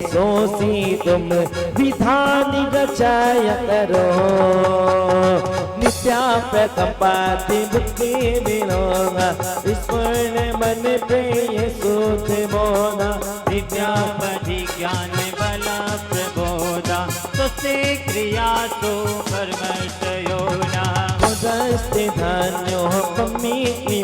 सोसी तुम विधान रचाया करो। नित्या प्रकंपाति मुक्ति विनोगा ईश्वर मन प्रिय सुध मोगा। विद्यापति ज्ञान बल प्रबोधा स्वस्ति क्रिया तो कर्मशयोना। मुदस्ते धान्यो कम्मी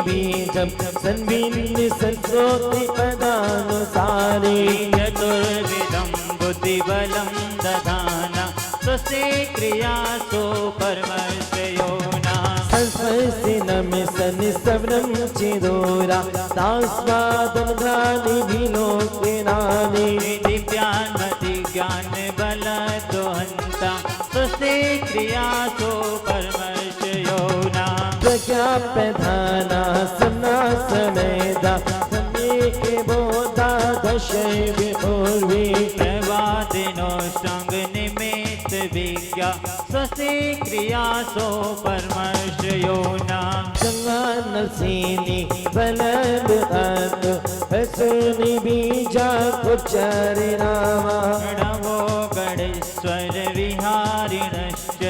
बीजम संविन्नि संस्कृति पदानुसारी। चतुर्विधं बुद्धिबलं दधाना स्वस्ति क्रिया तो कर्मशयोना। संस्पृशि नमिसनि सवनं चिदोरा तास्वादं घ्राणि विलोकिनानि। दिव्यान्मति ज्ञान बल दोहंता स्वस्ति क्रिया तो कर्मशयोना। प्रज्ञा प्रधाना समना समेधा समेके बोधा दशै विपूर्वी। प्रवादिनो संग निमित्त विज्ञा स्वस्ति क्रिया सो कर्मशयोना। गंगा नरसिनी बलद अत हसुनि बीजा कुचरि नामा। नमो गणेश्वर विहारिणश्च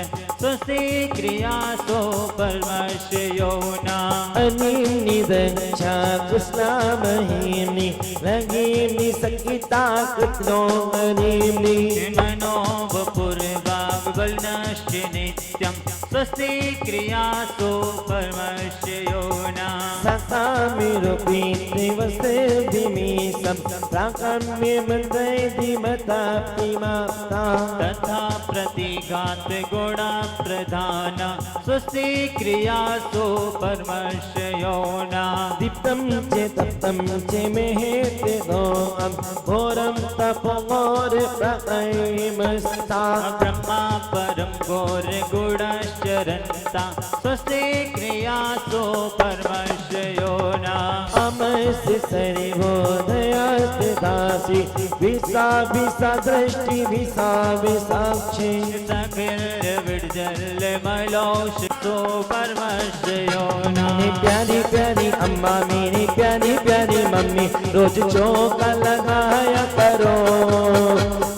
स्वस्ति क्रिया सो कर्मशयोना। अनिनिदच्छा कृष्णा महीनि लगिनि सकिता कृत्नो मनीनि। मनो वपुर्वाग्बलश्च नित्यं स्वस्ति क्रिया सो कर्मशयोना। सकामिरूपी देवस्य दिमीशं प्राकम्यमन्त्रैधिमता पिमाप्ता। तथा प्रतिघात गुणा प्रधान स्वस्ति क्रिया सो कर्मशयोना। दीप्तं च तप्तं च मेहेते दोऽं घोरं तपोघोर प्रकैमस्ता। ब्रह्मा परम घोर गुणश्चरन्ता स्वस्ति क्रिया सो कर्मशयोना। अमस्य सरिवोदयास्ते दासी विसा विसा दृष्टि विसा विसाक्षी। सखिर्विर्जल मलोष सो कर्मशयोना। मेरी प्यारी प्यारी अम्मा मेरी प्यारी प्यारी मम्मी रोज चौका लगाया करो।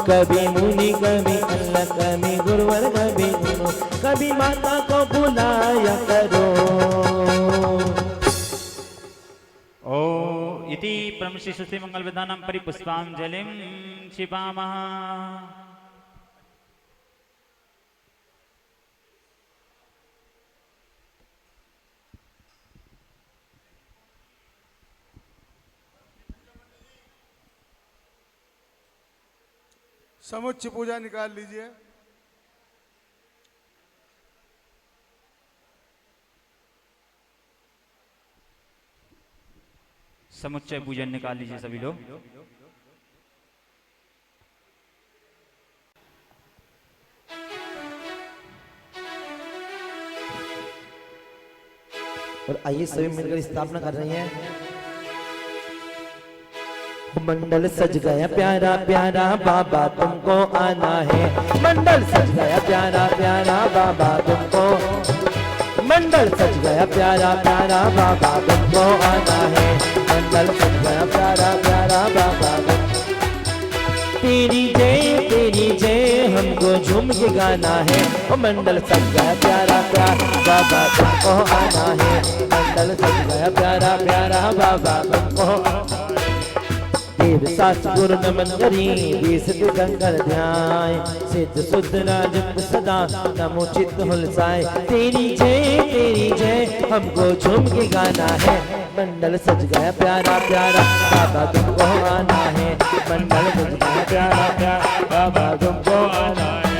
कभी मुनि कभी अल्लाह कभी गुरुवर कभी गुरु कभी माता को बुलाया करो। ओ इति परमश्री सुश्री मंगल विधानम परिपुष्पांजलिं क्षिपामः। समुच्च पूजा निकाल लीजिए। समुच्चय पूजन निकाल लीजिए सभी लोग। और आइए सभी मिलकर स्थापना कर रहे हैं। मंडल सज गया प्यारा प्यारा बाबा तुमको आना है। मंडल सज गया प्यारा प्यारा बाबा तुमको। मंडल सज गया प्यारा प्यारा बाबा तुमको आना है। मंडल सज गया प्यारा प्यारा बाबा तुमको। तेरी जय हमको झूम के गाना है। ओ मंडल सज गया प्यारा प्यारा बाबा तुमको आना है। मंडल सज गया प्यारा प्यारा बाबा तुमको। देव शास्त्र गुरु नमन करी बीस गंगर ध्याय। सिद्ध सुध राज सदा नमो चित्त हुलसाए। तेरी जय हमको झूम के गाना है। मंडल सज गया प्यारा प्यारा बाबा तुमको आना है। मंडल सज गया प्यारा प्यारा बाबा तुमको आना है।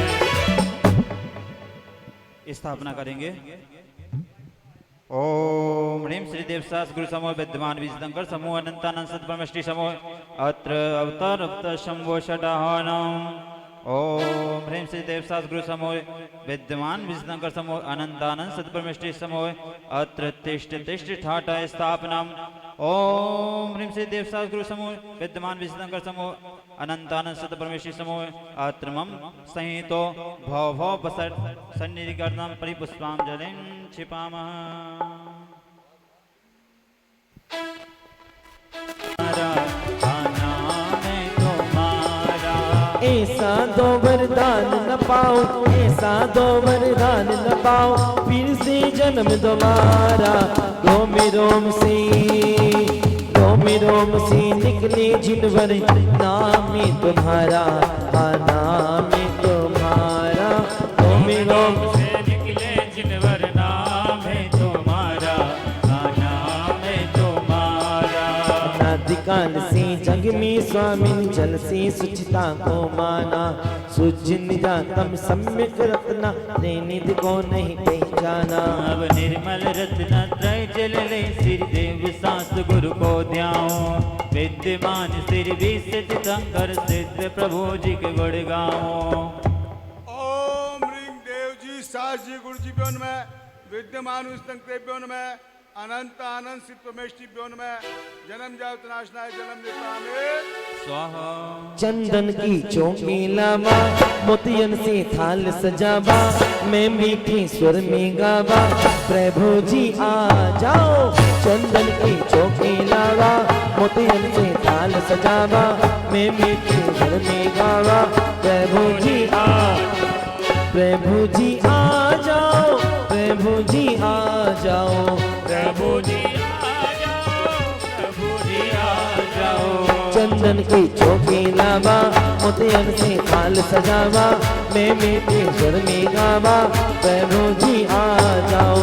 स्थापना करेंगे। ओम ह्रीं श्री देवसास गुरु समूह विद्यमान विजयंकर समूह अनंतानंद सतपरमष्टि समूह अत्र अवतार अवतार शंभो षडाहनम। ओम ह्रीं श्री देवसास गुरु समूह विद्यमान विजयंकर समूह अनंतानंद सतपरमष्टि समूह अत्र तिष्ठ तिष्ठ ठाटा स्थापनम। ओम ह्रीं श्री देवसास गुरु समूह विद्यमान विजयंकर समूह अनंतानंद सतपरमेश्वरी समूह अत्र मम संहितो भव भव बसर सन्निधिकर्णम परिपुष्पांजलिं क्षिपामः। आना मैं तुम्हारा ऐसा दो वरदान न पाओ, ऐसा दो वरदान न पाओ, फिर से जन्म दोबारा। रोम रोम से निकले जिनवर, नाम तुम्हारा, नाम तुम्हारा। रोम रोम से निकले जिनवर, नाम है तुम्हारा, नाम है तुम्हारा। अनादिकाल से जग में स्वामी जल से सुचिता को माना, सुजिन जातम सम्यक रत्ना, निधि को नहीं पहचाना। अब निर्मल रत्न त्रय जल ले, सिर देव सास गुरु को ध्याओ। विद्यमान सिर भी सिद्ध शंकर सिद्ध प्रभु जी के गुण गाओ। ओम ह्रीं देव जी सास जी गुरु जी प्योन में विद्यमान प्योन में अनंत आनंद सिद्ध परमेष्टि प्योन में जन्म जात नाशनाय जन्म निपामे स्वाहा। चंदन की चौकी लावा, मोतियन से थाल सजावा, मैं मीठी स्वर में गावा, प्रभु जी आ जाओ। चंदन की चौकी लावा, मोतियन से थाल सजावा, मैं मीठी स्वर में गावा, प्रभु जी आ जाओ, प्रभु जी आ जाओ, प्रभु जी आ जाओ, प्रभु जी आ जाओ। चंदन की चौकी लावा, मोतियन से थाल सजावा, मैं मीठे स्वर में गावा, प्रभु जी आ जाओ।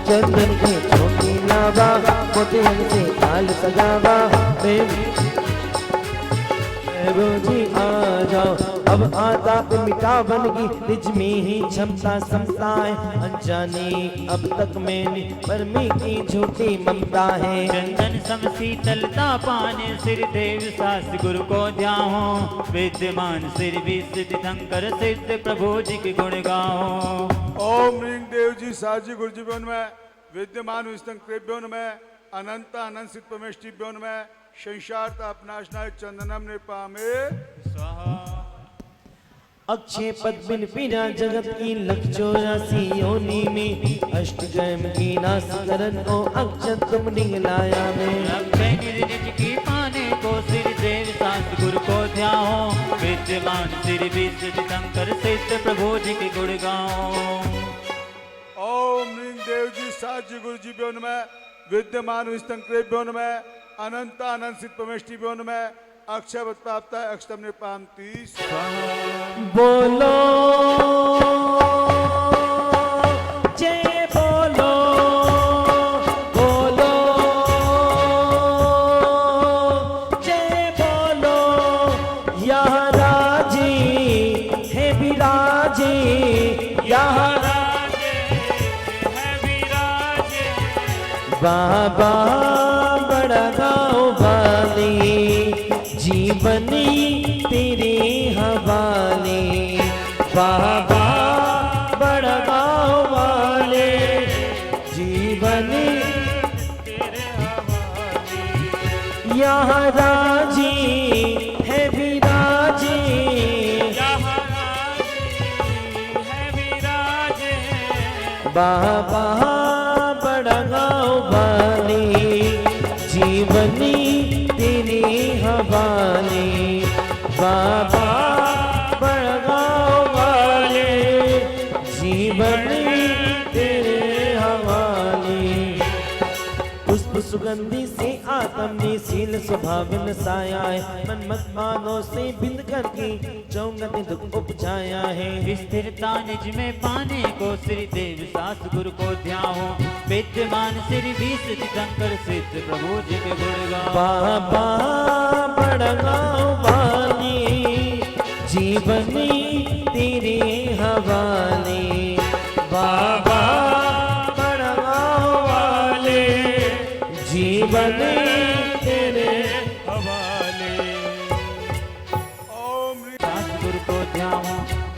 चंदन की चौकी लावा, मोतियन से थाल सजावा, मैं प्रभु जी आ जाओ। अब आदाब मिटा बनगी, निज में ही क्षमता समता है, अनजानी अब तक मैंने परमी की झूठी ममता है। चंदन सम शीतलता पाने, सिर देव सास गुरु को ध्याओ। विद्यमान सिर भी सिद्ध शंकर सिद्ध प्रभु जी के गुण गाओ। ओम ह्रीं देव जी सास जी गुरु जी प्योन में विद्यमान विष्णु में अनंत आनंद सिद्ध परमेष्टि प्योन में संसार अपनाशनाय चंदनम निपामे स्वाहा। अक्षय पद्मिन पीरा जगत की लख 84 योनि में, अष्टगम की नाश करन को अक्षत तुम निगलाया में। अक्षय निज की पाने को, सिर देव सास गुरु को ध्याओ। विद्यमान सिर भी सिद्ध शंकर सिद्ध प्रभु जी के गुण गाओ। ओम ह्रीं देव जी सास जी गुरु जी प्योन में विद्यमान विष्णु में अनंत आनंद सिद्ध परमेष्टि प्योन में अक्षय प्राप्त है अक्षतम निपामती। बोलो जय बोलो, बोलो जय बोलो, यहाँ राजे है विराजे, यहाँ बाबा बड़ा गाँव वाले, जीवनी तेरे हवाले। बाबा बड़ा गाँव वाले, जीवनी तेरे हवाले। यहाँ राजी है विराजे, यहाँ राजी है विराजे, बाबा बड़ा गाँव वाले, जीवनी तेरे हवाले। बाबा बड़ा गाँव वाले, जीवनी तेरे हवाले। पुष्प सुगंधि से आत्म शील स्वभाव साया है, मन मत मानो से बिंद करके चौंगति दुख उपजाया है। स्थिरता निज में पाने को, श्री देव सास गुरु को ध्याओ। विद्यमान सिर भी सिद्ध शंकर सिद्ध प्रभु जी के गुण गाओ। बाबा बड़ा गाँव वाले, जीवनी तेरे हवाले। बाबा बड़ा गाँव वाले, जीवनी तेरे हवाले। ओम ह्रीं सास गुरु को ध्याओ।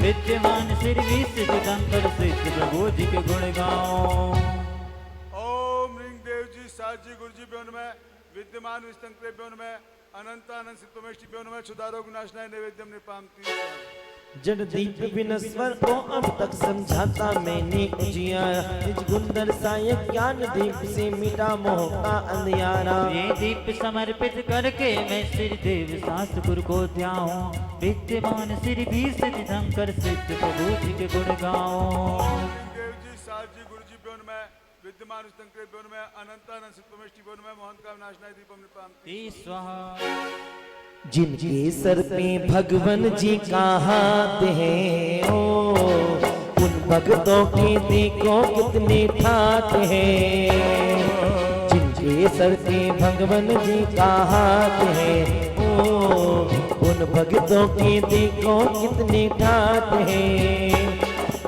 विद्यमान सिर भी सिद्ध शंकर सिद्ध प्रभु जी के गुण गाओ। ओम ह्रीं देव जी सास जी गुरु जी प्योन में विद्यमान विष्णु प्योन में अनंत आनंद सिद्ध परमेष्टि प्योन में क्षुधारोग नाशनाय नैवेद्यम निपामती। जड़ दीप बिन स्वर को अब तक समझाता मैंने उजियारा, निज गुंदर सायक ज्ञान दीप से मिटा मोह का अंधियारा। ये दीप समर्पित करके मैं श्री देव शास्त्र गुरु को ध्याऊं, विद्यमान श्री भी सिद्धि शंकर सिद्ध प्रभु जी के गुण गाऊं। देव जी साज जी गुरु जी ब्योन में विद्यमान शंकर ब्योन में अनंत अनंत सिद्ध परमेष्टि ब्योन में मोहन का विनाशनाय दीपम निपाम स्वाहा। जिनके सर पे भगवान जी का हाथ है, ओ उन भक्तों के देखो कितने ठाट है। जिनके सर पे भगवान जी का हाथ है, ओ उन भक्तों के देखो कितने ठाट है।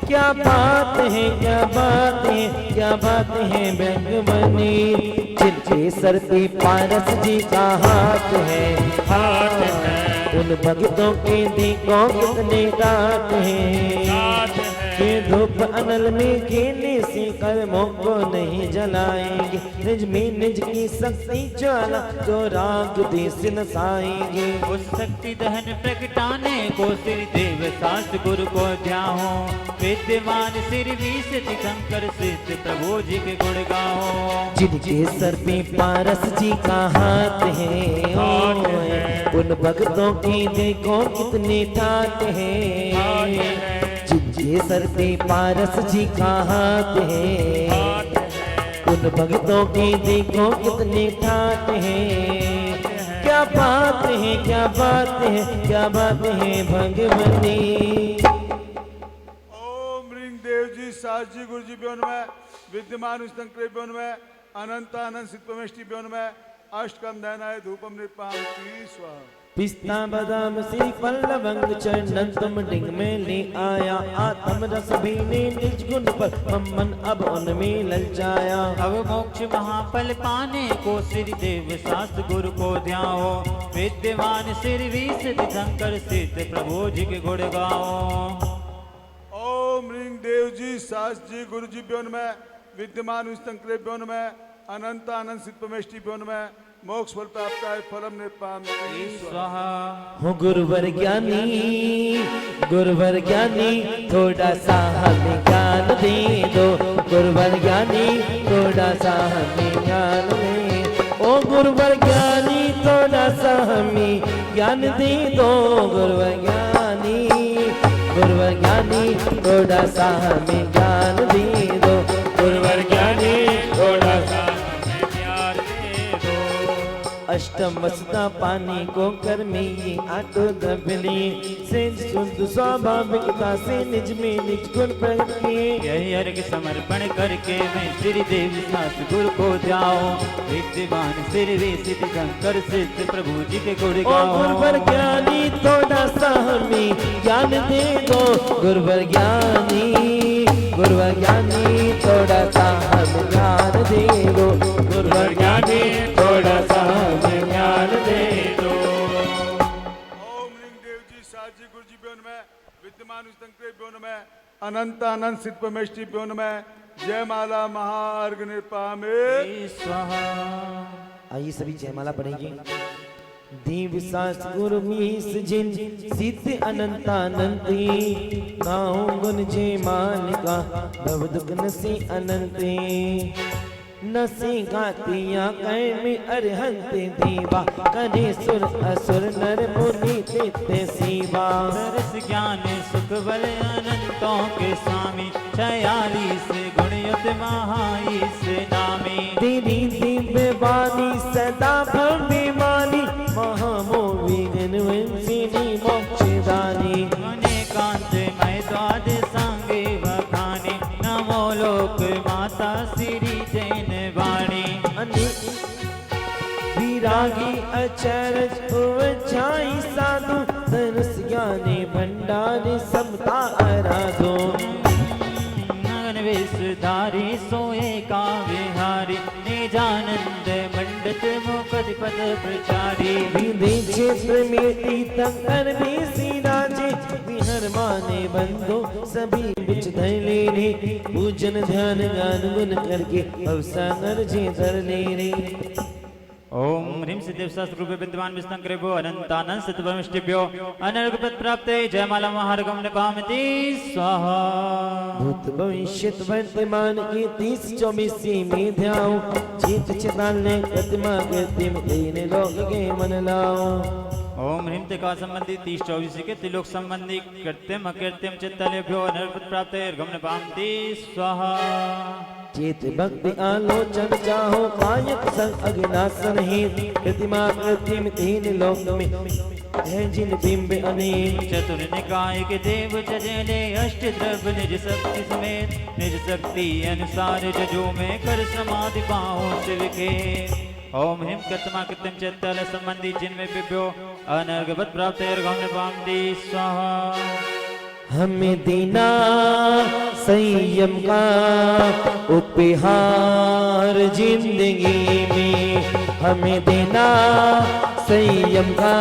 क्या बात है, क्या बात है, क्या बात है भगवानी, जिनके सर पे पारस जी का हाथ है, हाथ है। उन भक्तों के देखो कितने दांत हैं, ये धूप अनल में खेलने से कर्मों को नहीं जलाएंगे, निज में निज की शक्ति ज्वाला जो राग देश नसाएंगे। उस शक्ति दहन प्रगटाने को श्री देव शास्त्र गुरु को ध्याओ, विद्यमान श्री भी सिद्धि शंकर सिद्ध प्रभु जी के गुण गाओ। जिनके सर पे पारस जी का हाथ है, उन भक्तों की देखो कितने ठाट है। जिनके सर पे पारस जी का हाथ है, उन भक्तों की देखो कितने ठाट है। क्या बात है, क्या बात है, क्या बात है भगवती। ओम ह्रीं देव जी साज जी गुरु जी ब्योन में विद्यमान शंकर ब्योन में अनंत अनंत सिद्ध परमेष्टि ब्योन में अष्टकम दहनाय धूपम निपामति स्वाहा। पिस्ता बादाम श्रीफल लवंग चंदन तुम डिंग में ले आया, आत्म रस भी ने निज गुण पर मम्मन अब उनमें ललचाया। अब मोक्ष महाफल पाने को श्री देव शास्त्र गुरु को ध्याओ, विद्यमान श्री भी सिद्धि शंकर सिद्ध प्रभु जी के गुण गाओ। ओम ह्रीं देव जी सास जी गुरु जी ब्योन में विद्यमान शंकर ब्योन में अनंत अनंत सिद्ध परमेष्टि ब्योन में मोक्ष फल प्राप्त है फलम निपामति स्वाहा। हो गुरुवर ज्ञानी, गुरुवर ज्ञानी थोड़ा सा हमें ज्ञान दे दो, गुरुवर ज्ञानी थोड़ा सा हमें ज्ञान दे। ओ गुरुवर ज्ञानी थोड़ा सा हमें ज्ञान दे दो, गुरुवर ज्ञानी, गुरुवर ज्ञानी थोड़ा सा हमें ज्ञान दे दो, गुरुवर ज्ञानी थोड़ा सा अष्टम वसता पानी को कर में ये आटो दबली से शुद्ध स्वाभाविकता से निज में निज गुण प्रकट किए। यही अर्घ समर्पण करके मैं श्री देव शास्त्र गुरु को ध्याओ, विद्यमान श्री भी सिद्धि शंकर सिद्ध प्रभु जी के गुण गाओ। गुरुवर ज्ञानी थोड़ा सा हमें ज्ञान दे दो, गुरुवर ज्ञानी, गुरुवर ज्ञानी थोड़ा सा हमें ज्ञान दे दो, गुरुवर ज्ञानी थोड़ा सा हमें ज्ञान दे दो। ओम ह्रीं देव जी साज जी गुरु जी ब्योन में विद्यमान शंकर ब्योन में अनंत अनंत सिद्ध परमेष्टि ब्योन में जयमाला महार्घ निपामे स्वाहा। आइए सभी जयमाला पढ़ेंगे। देव शास्त्र गुरु मीस जिन सिद्ध अनंतानंती, गाँव गुण जय मालिका भव दुख नसी अनंते। नसे गातिया कै में अरहंते देवा, करे सुर असुर नर मुनि तेते सेवा। सरस ज्ञान सुख बल अनंतों के स्वामी, 46 गुण युत महाईस नामी। तेरी दिव्य वाणी सदा भव्य मानी, महामोहि घनवंशिनी मोक्षदानी। अनेकांत मय द्वाद सांगे बखाने, नमो लोक माता श्री जैन वाणी। विरागी अचरज उवछाई साधु, धनुष ज्ञानी भंडारी समता आराधो। विषधारी सोए का विहारी, निजानंद मंडित मुकद पद प्रचारी। विधि क्षेत्र में तीर्थंकर भी राजे, विहर माने बंधो सभी बिच धैले रे। पूजन ध्यान गान गुण करके अवसागर जे धर ले रे। ओम ह्रीं सिद्धेव शास्त्र रूपे विद्वान विष्णुकृभ्यो अनंतानंद सतपरमिष्टिभ्यो अनर्घपद प्राप्ते जयमाला महार्गम निपामति स्वाहा। भूत भविष्यत वर्तमान की 30-24 में ध्याओ चित चिताने प्रतिमा कृतिम तीन लोक के मन लाओ। ओम ह्रीं तिका संबंधी 30-24 के त्रिलोक संबंधी कृत्यम अकृत्यम चित्तलेभ्यो अनर्घपद प्राप्ते अर्घम निपामति स्वाहा। चित भक्ति आलोचन चाहो कायक संग अग्नासन ही प्रतिमा कृतिम तीन लोक में है जिन बिंब अनेक। चतुर निकाय के देव जजेले अष्ट द्रव्य निज शक्ति समेत निज शक्ति अनुसार जजो में कर समाधि पाओ शिव के। ओम ह्रीं कृतमा कृत्यम चित्तल संबंधी जिनमें बिभ्यो अनर्घपद प्राप्त अर्घम निपामति स्वाहा। हमें देना संयम का उपहार जिंदगी में, हमें देना संयम का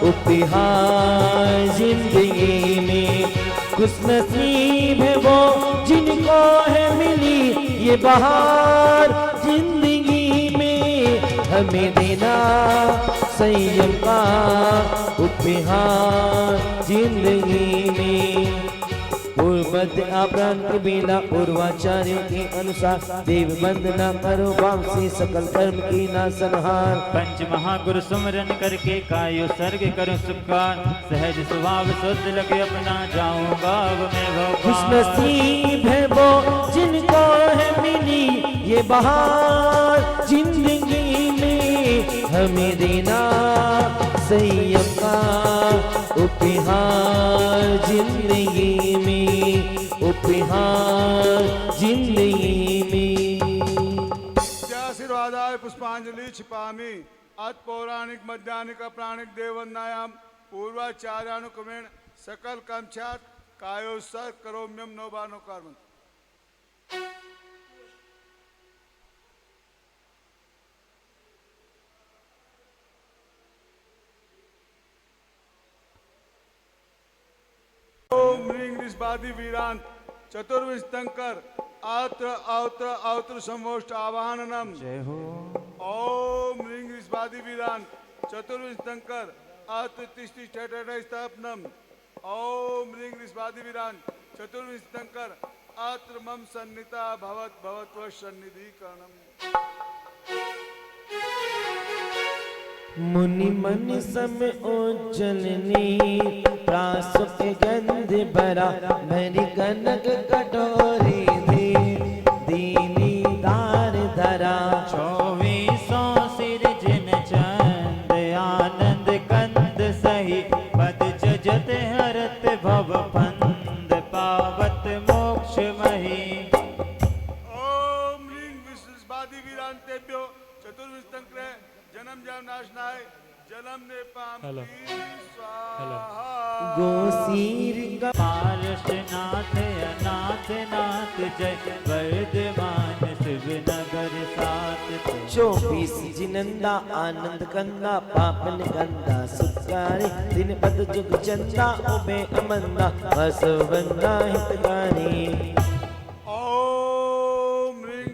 उपहार जिंदगी में। खुशनसीब है वो जिनको है मिली ये बहार जिंदगी में। हमें देना संयम का उपहार जिंदगी में। पूर्वद आपरान के बेला पूर्वाचार्यों के अनुसार देव वंदना करो वाम से सकल कर्म की ना संहार। पंच महागुरु सुमरन करके कायो सर्ग करो सुखार सहज स्वभाव शुद्ध लगे अपना जाऊंगा अब मैं भगवान। खुशनसीब है वो जिनको है मिली ये बहार जिंदगी में। हमें देना संयम का उपहार जिंदगी में, उपहार जिंदगी में। आशीर्वादाय पुष्पांजलि छिपामि अत पौराणिक मध्यानिक प्राणिक देवन्नायाम पूर्वाचार्यानुक्रमेण सकल कांक्षात कायो सर करोम्यम नोबानो कर्म। ओम ह्रीं ऋषभादि वीरांत चतुर्विशंकर आत्र औत्र औत्र संवोष्ट आवाहनम। जय हो। ओम ह्रीं ऋषभादि वीरांत चतुर्विशंकर आत्र तिष्ठि स्थापनम। ओम ह्रीं ऋषभादि वीरांत चतुर्विशंकर आत्र मम सन्निता भवत भवत्व सन्निधिकरणम। मुनि मन सम ओजलनी प्रास के गंध भरा मेरी कनक कटोरी दी दीनी दार धरा। 2400 सिर जिन चंद आनंद कंद सही पद जजत हरत भव फंद पावत मोक्ष मही। ओम ह्रीं विश्वस्वादि वीरांतेभ्यो चतुर्विशंकर जन्म जन्म नाशनाय जलम ने पामति स्वाहा। गोसीर का पारसनाथ अनाथ नाथ जय वर्धमान शिव नगर सात। 24 जिनंदा आनंद कंदा पापन कंदा सुखारे दिन पद जुग चंदा उबे अमंदा वसवंदा हितकारी। ओम ह्रीं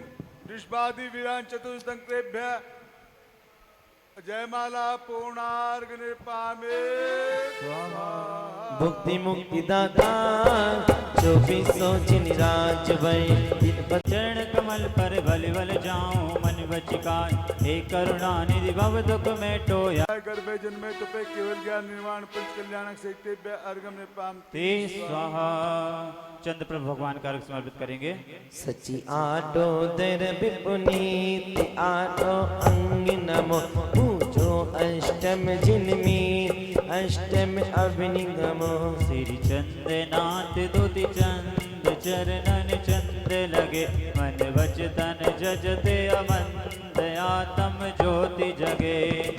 ऋषभादि वीरांत चतुर्विशंकरेभ्य जयमाला पूर्णार्घ निपामे स्वाहा। भुक्ति मुक्ति दाता 2400 जिन राज भय चरण कमल पर बल बल जाऊं मन बचिकाय हे करुणा निधि भव दुख में टोया। गर्भे जन्मे तुपे केवल ज्ञान निर्माण पंच कल्याणक से अर्घम निपाम ते स्वाहा। चंद्र प्रभु भगवान का अर्घ समर्पित करेंगे। सची आटो दर विपुनीत आटो अंग नमो पूजो अष्टम जिनमी अष्टम अभिनिगमो। श्री चंद नाथ दुति चंद चरणन चंद लगे मन वचतन जजते अमंत आत्म ज्योति जगे।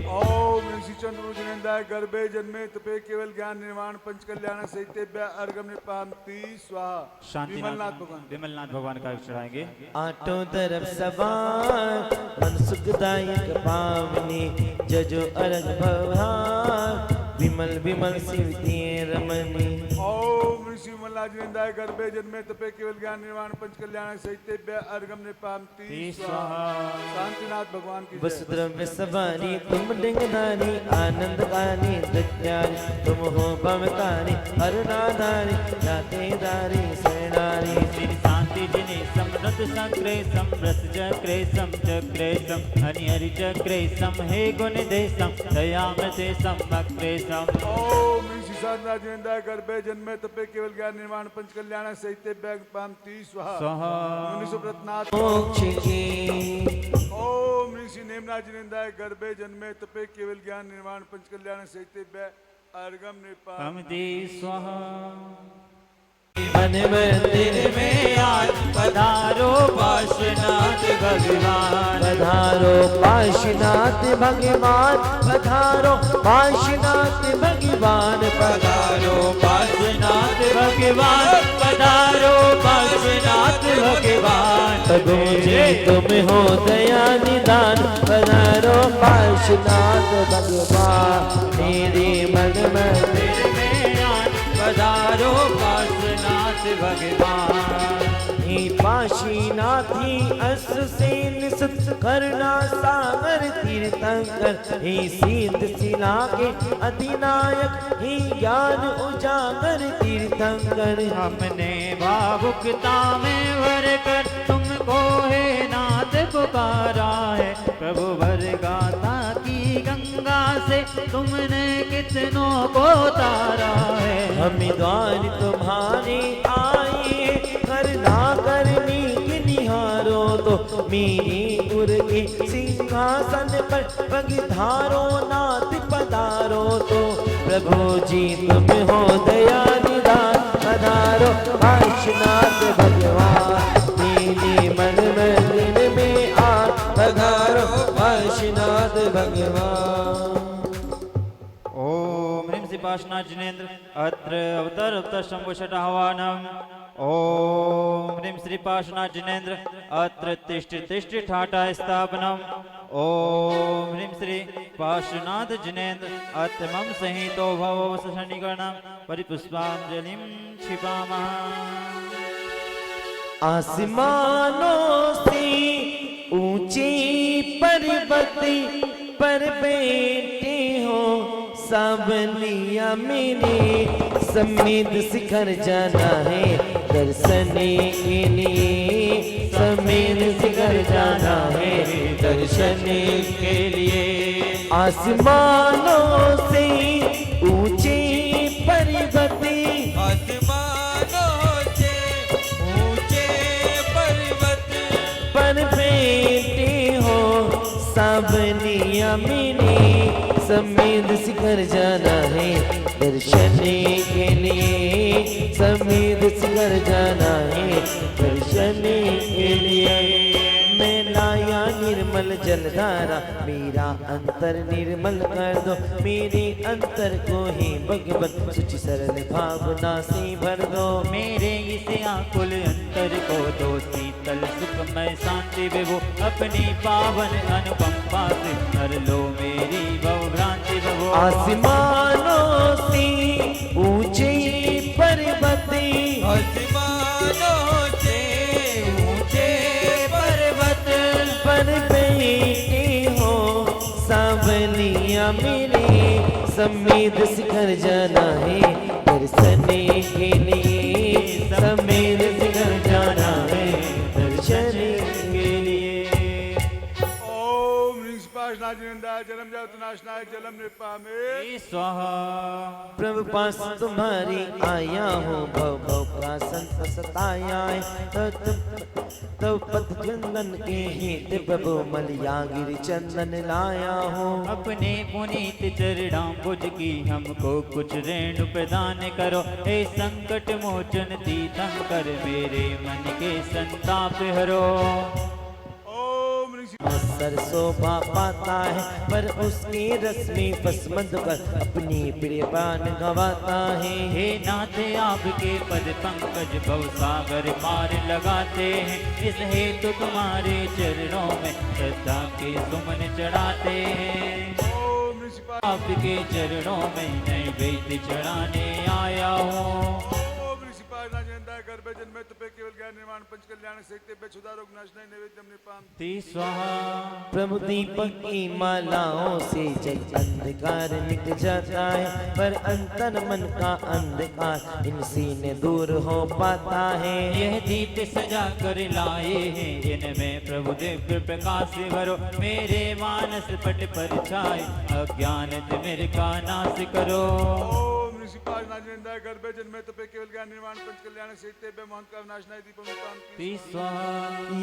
ओम ऋषि चंद्र जिनेन्द्राय गर्भे जन्मे तुपे केवल ज्ञान निर्माण पंच कल्याण से अर्घम निपामति स्वाहा। शांति विमलनाथ भगवान विमलनाथ भगवान का अर्घ चढ़ाएंगे। आटो तरफ सवार मन सुखदायक पावनी जजो अर्घ भवार विमल विमल शिव दिए रमनी। ओम ऋषि विमलाजिनेन्द्राय गर्भे जन्मे तपे केवल ज्ञान निर्वाण पंच कल्याण सहितेभ्य अर्घम निपामति स्वाहा। शांतिनाथ भगवान की जय। वसुद्रव्य सवारी तुम डिंगधारी आनंद गानी दज्ञानी तुम हो भवतारी अरुणाधारी दातेदारी शरणारी। श्री शांति जिने समृत सक्रे समरस चक्रे सम चक्रे सम हरि हरि चक्रे सम हे गुण दे सम दयामृते सम भक्ते सम। ओम ऋषि साधनाजिनेन्द्राय गर्भे जन्मे तपे केवल ज्ञान निर्वाण पंच कल्याण सहितेभ्य पामति स्वाहा। स्वाहा। मुनि सुब्रतनाथ मोक्ष की ओम ऋषि नेमनाजिनेन्द्राय गर्भे जन्मे तपे केवल ज्ञान निर्वाण पंच कल्याण सहितेभ्य अर्घम निपामति पामति स्वाहा। मन मंदिर में आज पधारो पार्श्वनाथ भगवान। पधारो पार्श्वनाथ भगवान पधारो पार्श्वनाथ भगवान पधारो पार्श्वनाथ भगवान पधारो पार्श्वनाथ भगवान। प्रभु जी तुम हो दया निदान पधारो पार्श्वनाथ भगवान। मेरे मन मंदिर में आज पधारो पार्श्वनाथ भगवान। ही पाशीनाथी अस से निसत करना सागर तीर्थंकर। ही सीत शिला के अधिनायक ही ज्ञान उजागर तीर्थंकर। हमने भावुकता में भर कर तुमको हे नाथ पुकारा है। प्रभु भर गाथा की गंगा से तुमने कितनों को तारा है। हम द्वार तुम्हारे आए करना करनी की निहारो तो मेरी उर के सिंहासन पर पगधारो नाथ पधारो तो। प्रभु जी तुम हो दया निदान पधारो पार्श्वनाथ भगवान। मेरे मन मंदिर में आ पधारो पार्श्वनाथ भगवान। ओम ह्रीं श्री पार्श्वनाथ जिनेन्द्र अत्र अवतर अवतर शंभो षडाह्वानम्। ओम ह्रीं श्री पार्श्वनाथ जिनेन्द्र अत्र तिष्ठ तिष्ठ ठाटा स्थापनम्। ओम ह्रीं श्री पार्श्वनाथ जिनेन्द्र अत्र मम सहितो भव सशनिगणं परिपुष्पांजलिं क्षिपामः। आसमानों से ऊंचे पर्वत पर बैठे हो सावलिया मेरे समेत शिखर जाना है दर्शने के लिए। समेत शिखर जाना है दर्शने के लिए। आसमानों से ऊंचे पर्वत पर बैठे हो सावलिया मेरे समेत शिखर जाना है दर्शने के लिए। समेत शिखर जाना है दर्शने के लिए। मैं लाया निर्मल जलधारा मेरा अंतर निर्मल कर दो। मेरे अंतर को ही भगवत सुचि सरल भावना से भर दो। मेरे इस आकुल अंतर को दो शीतल सुखमय शांति विभो। अपनी पावन अनुकंपा से हर लो मेरी भवभ्रांति विभो। आसमानों से ऊंचे पर्वत पर बैठे हो सावलिया मेरे समेत शिखर जाना है दर्शने के लिए। समेत शिखर जाना है दर्शने के लिए। ओम ऋषि पार्श्वनाथ जलम जगतनाशनाय जलम निपामे स्वाहा। प्रभु पास तुम्हारी आया हूँ भव भव प्रासन सताया तब पद चंदन के हित प्रभु मलियागिरि चंदन लाया हूँ। अपने पुनीत चरणाम्बुज की हमको कुछ रेणु प्रदान करो। हे संकट मोचन तीर्थंकर मेरे मन के संताप हरो। ओम ऋषि सर शोभा पाता है पर उसके रस में पसमंद कर अपनी प्रिय प्राण गवाता है। हे नाथ आपके पद पंकज भव सागर पार लगाते हैं। इस हेतु तुम्हारे चरणों में श्रद्धा के सुमन चढ़ाते हैं। ओम ऋषि आपके चरणों में नैवेद्य चढ़ाने आया हूँ। ओम ऋषि गर्भे जन्मे तुपे केवल ज्ञान निर्माण पंच कल्याण सेकते बे छुदा रोग नाशनाय नैवेद्यम निपाम ती स्वाहा। प्रभु दीपक की मालाओं से जग अंधकार मिट जाता है, पर अंतर मन का अंधकार इनसे न दूर हो पाता है। यह दीप सजा कर लाए हैं, इनमें प्रभु दिव्य प्रकाश भरो, मेरे मानस पट पर छाए, अज्ञान तिमिर का नाश करो। ओम ऋषि पाज नाजनेंद्र गर्भे जन्मे तुपे केवल ज्ञान निर्माण पंच कल्याण सेकते बे मोहन का नाशनाय दीपम निपाम ती स्वाहा।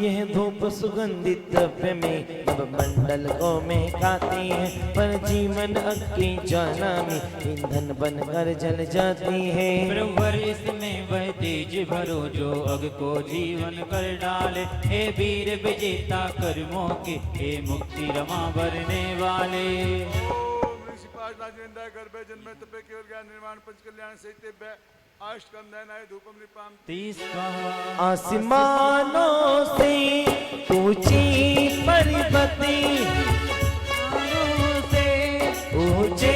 यह धूप सुगंधित द्रव्य में नव मंडल को महकाती है, पर जीवन अग्नि ज्वाला में ईंधन बनकर जल जाती है। प्रभुवर इसमें वह तेज भरो, जो अग को जीवन कर डाले, हे वीर विजेता कर्मों के, हे मुक्ति रमा भरने वाले। ओम ऋषि पाज नाजनेंद्र गर्भे जन्मे तुपे केवल ज्ञान निर्माण पंच कल्याण सेकते बे अष्टकम नयनाय धूपम निपाम ती स्वाहा। आसमानों से ऊंची पर्वती, ऊंचे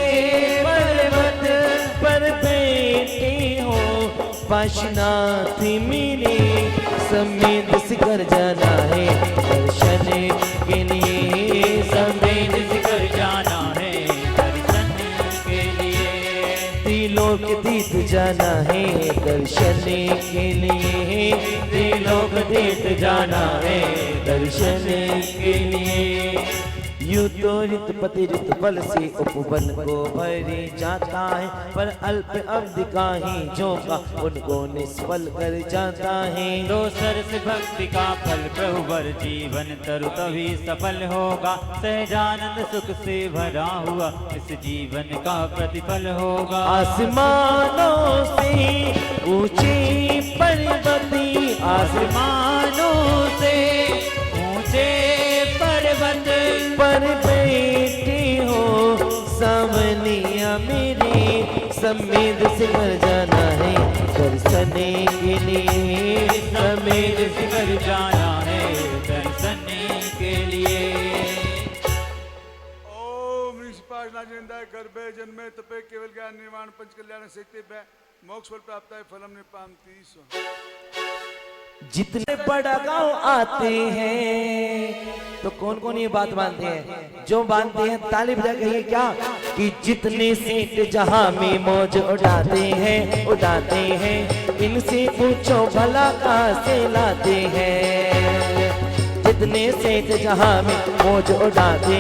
पर्वत पर बैठे हो, पाशनाथ मेरे समेत सिकर जाना है दर्शन के लिए, समेत सिकर जाना है दर्शन के लिए। त्रिलोक तीर्थ जाना है दर्शन के लिए, त्रिलोक तीर्थ जाना है दर्शन के लिए। यूं तो ऋतुपति ऋतुबल से उपवन को भर जाता है, पर अल्प अवधि का ही झोंका उनको निष्फल कर जाता है। तो सरस भक्ति का फल प्रभुवर जीवन तरु तभी सफल होगा, सहजानंद सुख से भरा हुआ इस जीवन का प्रतिफल होगा। आसमानों से ऊंची पर्वती, आसमानों से ऊंचे पर्वत पर बैठे हो, सावनिया मेरे समेत सिकर जाना है दर्शन के लिए, समेत सिकर जाना है दर्शन के लिए। ओम ऋषि पाज नाजनेंद्र गर्भे जन्मे तुपे केवल ज्ञान निर्माण पंच कल्याण सेकते बे मोक्ष फल प्राप्त है फलम निपाम ती स्वाहा। जितने बड़ा गांव आते हैं तो कौन कौन ये बात मानते हैं? जो मानते हैं ताली बजा कहिए क्या कि जितने सेठ जहां में मौज उड़ाते हैं, इनसे पूछो भला कहां से लाते हैं। जितने सेठ जहां में मौज उड़ाते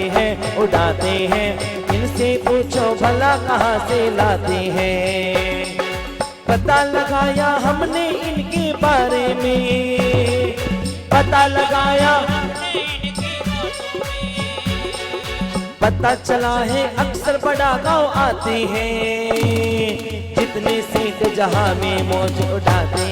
हैं, इनसे पूछो भला कहां से लाते हैं। पता लगाया हमने इनके बारे में, पता लगाया पता चला है अक्सर बड़ा गांव आते हैं। जितने सेठ जहां में मौज उड़ाते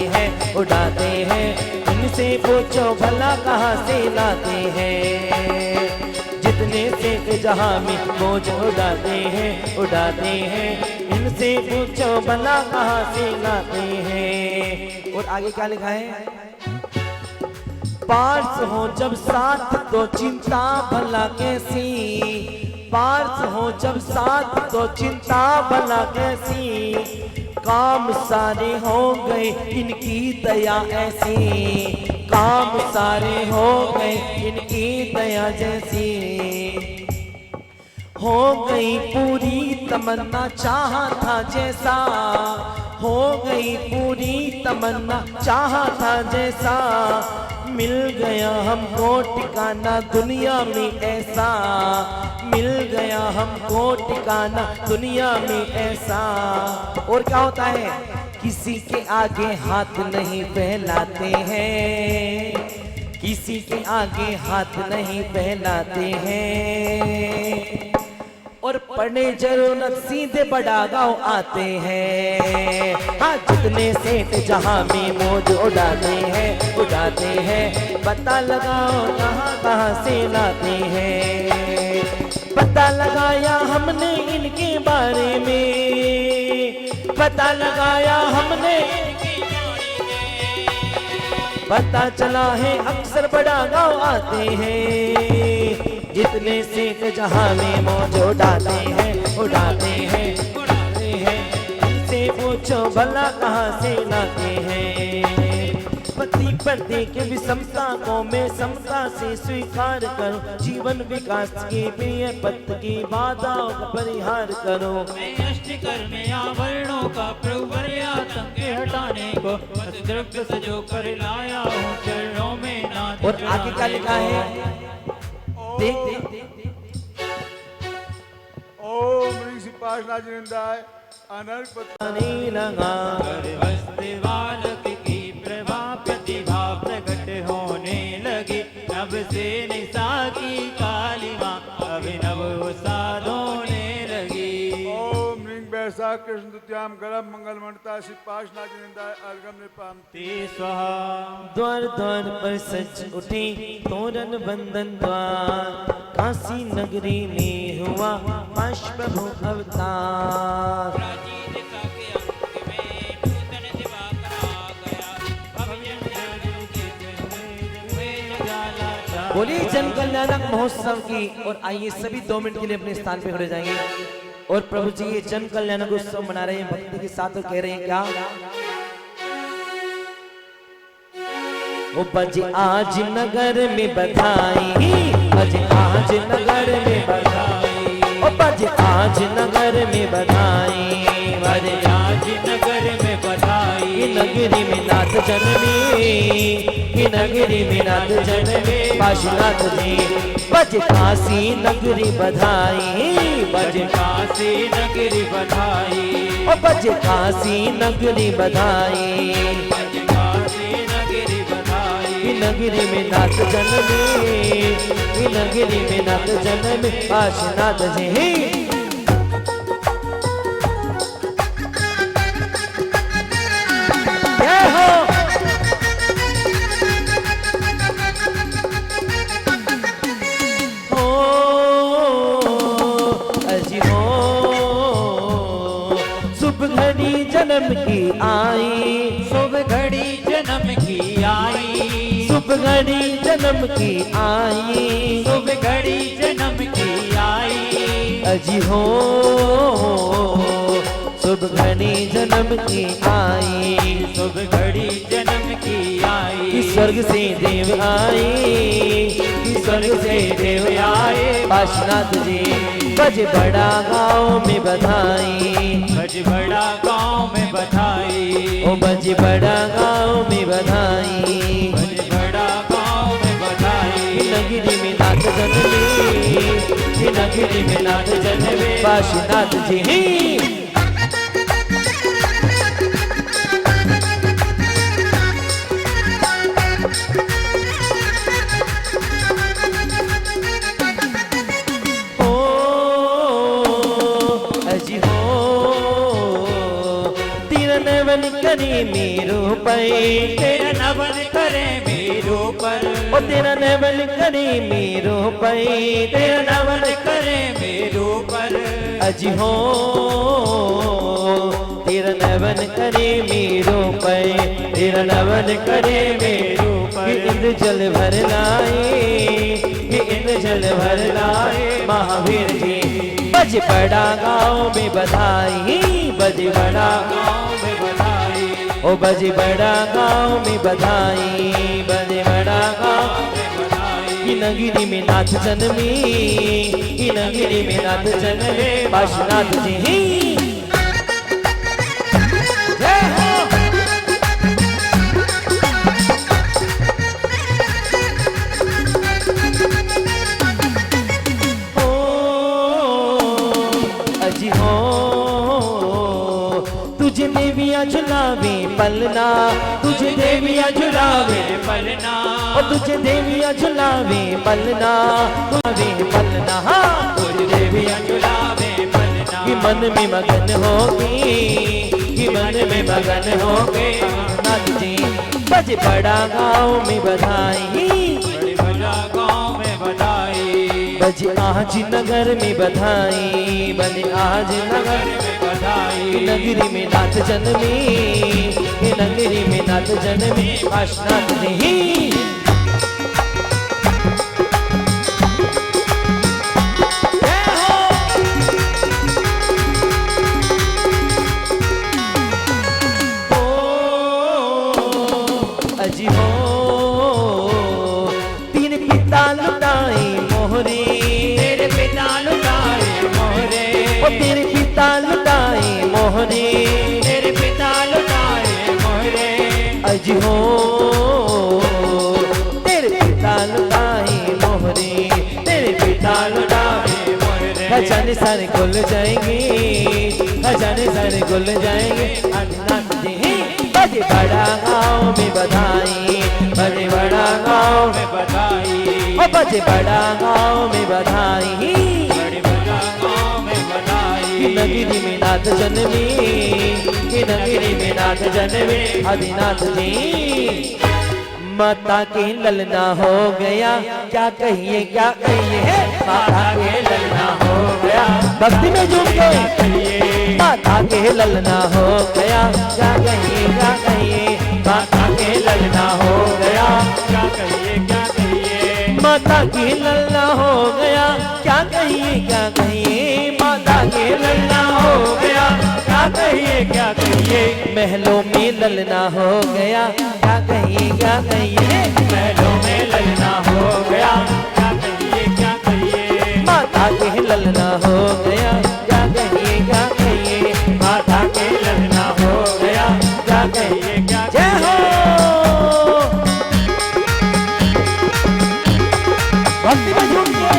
हैं, इनसे पूछो भला कहां से लाते हैं। जितने सेठ जहां में मौज उड़ाते हैं, इनसे पूछो भला कहां से लाते हैं। और आगे क्या लिखा है? पार्स हो जब साथ तो चिंता भला कैसी, पार्स हो जब साथ तो चिंता भला कैसी, काम सारे हो गए इनकी दया ऐसी, काम सारे हो गए इनकी दया जैसी। हो गई पूरी तमन्ना चाहा था जैसा, हो गई पूरी तमन्ना चाहा था जैसा, मिल गया हमको ठिकाना दुनिया में ऐसा, मिल गया हमको ठिकाना दुनिया में ऐसा। और क्या होता है? किसी के आगे हाथ नहीं फैलाते हैं, किसी के आगे हाथ नहीं फैलाते हैं। और पढ़ने जरूरत सीधे बड़ा गांव आते हैं। हाँ, जितने सेठ जहां में मौज उड़ाते हैं, पता लगाओ कहां से लाते हैं। पता लगाया हमने इनके बारे में, पता लगाया हमने, पता चला है अक्सर बड़ा गांव आते हैं। जितने सेठ जहां में मौज उड़ाते हैं, इनसे पूछो भला कहां से लाते हैं। पति पति के विषमता को मैं समता से स्वीकार करो, जीवन विकास की प्रिय पथ की बाधाओं का परिहार करो। मैं अष्टकर्म या वर्णों का प्रभु आतंक हटाने को द्रव्य सजो कर लाया हूँ चरणों में नाथ। और आगे क्या लिखा है देख ओम ह्रीं श्री पाशनाजिनिंदाय अनर्क नहीं लगा। गर्भस्थ बालक की प्रभा प्रतिभा प्रकट होने लगी, नभ से निशा की कालिमा अभिनव साध होने लगी। ओम ह्रीं वैशाख कृष्ण द्वितीयाम गरम मंगल मंडता श्री पाशनाजिनिंदाय अर्घम निपामति स्वाहा। द्वार द्वार पर सज उठी तोरण बंधन द्वार, काशी नगरी में हुआ पाश प्रभु अवतार। बोलिए जन कल्याणक महोत्सव की। और आइए सभी 2 मिनट के लिए अपने स्थान पे खड़े जाएंगे। और प्रभु जी ये जन कल्याणक उत्सव मना रहे हैं भक्ति के साथ, और कह रहे हैं क्या? ओ बजे आज नगर में बधाई, बजे आज नगर में बधाई, ओ बजे आज नगर में बधाई, बजे आज नगर में बधाई। ये नगरी में नाथ जन्मे, ये नगरी में नाथ जन्मे काशीनाथ जी। बजे काशी नगरी बधाई, बजे काशी नगरी बधाई, ओ बजे काशी नगरी बधाई, काशी नगरी बधाई। ये नगरी में नाथ जन्मे, ये नगरी में नाथ जन्मे काशीनाथ जी। जय हो। हो अजी हो शुभ घड़ी जन्म की आई, शुभ घड़ी जन्म की आई, शुभ घड़ी जन्म की आई, शुभ घड़ी जन्म की आई। अजी हो शुभ घड़ी जन्म की आई, शुभ घड़ी जन्म की आई। कि स्वर्ग से देव आए, कि स्वर्ग से देव आए काशीनाथ जी। बज बड़ा गाँव में बधाई, बज बड़ा गाँव में बधाई, ओ बज बड़ा गाँव में बधाई, बज बड़ा गाँव में बधाई। नगरी में नाथ जन्मे, ये नगरी में नाथ जन्मे काशीनाथ जी। करे मेरो पर, तेरा नवन करे मेरो पर, ओ तेरा नवल करे मेरो पर, तेरा नवन करे मेरो पर। अजी हो तेरा नवन करे मेरो पर, तेरा नवन करे मेरो पर। इंद्र जल भर लाए, इंद्र जल भर लाए महावीर जी। बज बड़ा गाँव में बधाई, बज बड़ा गाँव में बधाई, ओ बज बड़ा गाँव में बधाई, बज बड़ा गाँव में बधाई। की नगरी में नाथ जन्मे, की नगरी में नाथ जन्मे काशीनाथ जी। जय हो। हो अजी हो तुझे देवियाँ झुलावे पलना, तुझे देवियाँ झुलावे पलना, और तुझे देवियाँ झुलावे पलना, झुलावे पलना। हाँ तुझे देवियाँ झुलावे पलना। कि मन में मगन होगी, कि मन में मगन होगे नाथ जी। बज बड़ा गाँव में बधाई, बड़े बड़ा गाँव में बधाई, बज आज नगर में बधाई, बज आज नगर में बधाई। नगरी में नाथ जन्मे, नगरी में नाथ जन्मे काशीनाथ जी। अजी हो तीन पिता लुटाए मोहरे, तेरे पिता लुटाए मोहरे, ओ तेरे पिता लुटाए मोहरे, तेरे पिता लुटाए मोहरे, अजी हो तेरे पिता लुटाए मोहरे, तेरे पिता लुटाए मोहरे। खजाने सारे खुल जाएंगे, खजाने सारे खुल जाएंगे। आदिनाथ जी बजे बड़ा गाँव में बधाई, बजे बड़ा गाँव में बधाई, ओ बजे बड़ा गाँव में बधाई, बड़े बड़ा गाँव में बधाई। नगिरी में नाथ जन्मे, नगिरी में नाथ जन्मे आदिनाथ जी। माता के ललना हो गया, क्या कहिए क्या कहिए है, माता के ललना हो गया, भक्ति में झूम के माता के ललना हो गया, क्या कहिए क्या कहिए, माता के ललना हो गया, क्या कहिए क्या कहिए, माता के ललना हो गया, क्या कहिए क्या कहिए, माता के ललना हो गया, क्या कहिए क्या कहिए, महलों में ललना हो गया, क्या कहिए क्या कहिए, महलों में ललना हो गया, क्या कहिए क्या कहिए, माता के ललना हो गया, क्या कहिए क्या कहिए, माता के ललना हो गया, क्या कहिए क्या जय हो। भक्ति में झूम के